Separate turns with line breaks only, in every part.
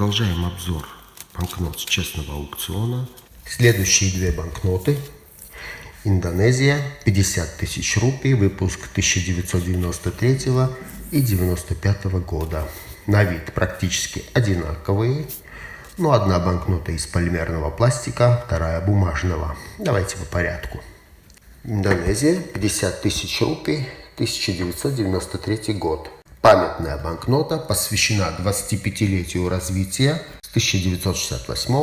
Продолжаем обзор банкнот с честного аукциона. Следующие две банкноты. Индонезия, 50 тысяч рупий, выпуск 1993 и 1995 года. На вид практически одинаковые, но одна банкнота из полимерного пластика, вторая бумажного. Давайте по порядку. Индонезия, 50 тысяч рупий, 1993 год. Памятная банкнота посвящена 25-летию развития с 1968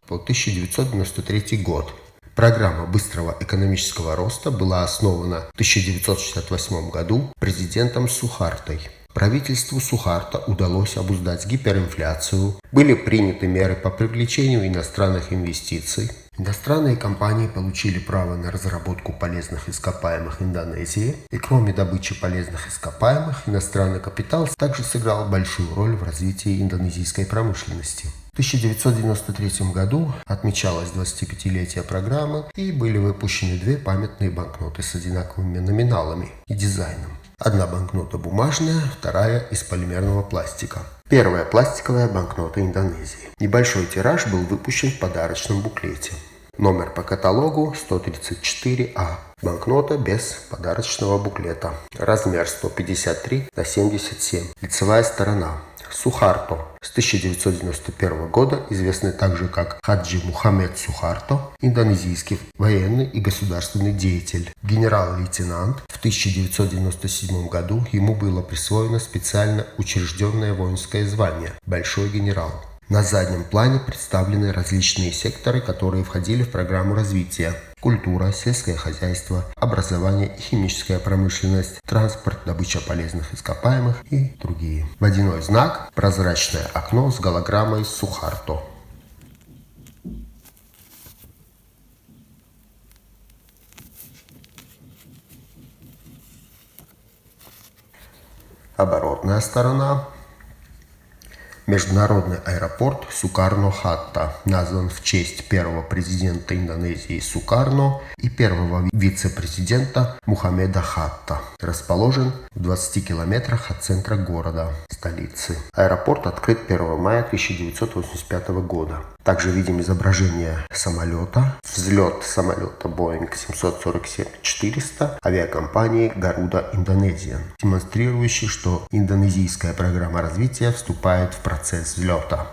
по 1993 год. Программа быстрого экономического роста была основана в 1968 году президентом Сухартой. Правительству Сухарто удалось обуздать гиперинфляцию, были приняты меры по привлечению иностранных инвестиций. Иностранные компании получили право на разработку полезных ископаемых Индонезии, и кроме добычи полезных ископаемых, иностранный капитал также сыграл большую роль в развитии индонезийской промышленности. В 1993 году отмечалось 25-летие программы и были выпущены две памятные банкноты с одинаковыми номиналами и дизайном. Одна банкнота бумажная, вторая из полимерного пластика. Первая пластиковая банкнота Индонезии. Небольшой тираж был выпущен в подарочном буклете. Номер по каталогу 134А. Банкнота без подарочного буклета. Размер 153 на 77. Лицевая сторона. Сухарто. С 1991 года известный также как Хаджи Мухаммед Сухарто, индонезийский военный и государственный деятель, генерал-лейтенант. В 1997 году ему было присвоено специально учрежденное воинское звание «Большой генерал». На заднем плане представлены различные секторы, которые входили в программу развития: культура, сельское хозяйство, образование и химическая промышленность, транспорт, добыча полезных ископаемых и другие. Водяной знак – прозрачное окно с голограммой Сухарто. Оборотная сторона. Международный аэропорт Сукарно-Хатта назван в честь первого президента Индонезии Сукарно и первого вице-президента Мухаммеда Хатта. Расположен в 20 километрах от центра города, столицы. Аэропорт открыт 1 мая 1985 года. Также видим изображение самолета. Взлет самолета Boeing 747-400 авиакомпании Garuda Indonesian, демонстрирующий, что индонезийская программа развития вступает в процесс взлета.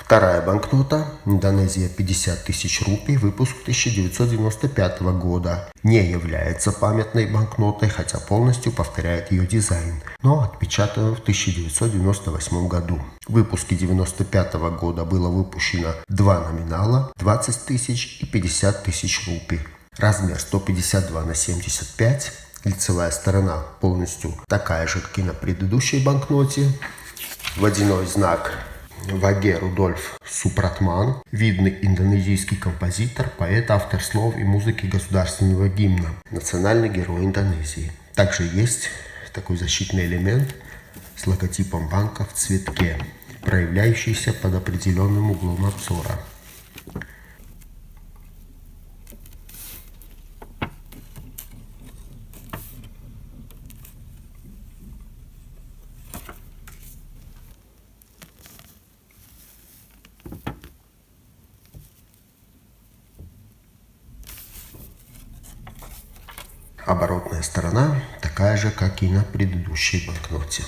Вторая банкнота. Индонезия, 50 тысяч рупий, выпуск 1995 года. Не является памятной банкнотой, хотя полностью повторяет ее дизайн, но отпечатана в 1998 году. В выпуске 1995 года было выпущено два номинала: 20 тысяч и 50 тысяч рупий. Размер 152 на 75. Лицевая сторона полностью такая же, как и на предыдущей банкноте. Водяной знак Ваге Рудольф Супратман, видный индонезийский композитор, поэт, автор слов и музыки государственного гимна, национальный герой Индонезии. Также есть такой защитный элемент с логотипом банка в цветке, проявляющийся под определенным углом обзора. Оборотная сторона такая же, как и на предыдущей банкноте.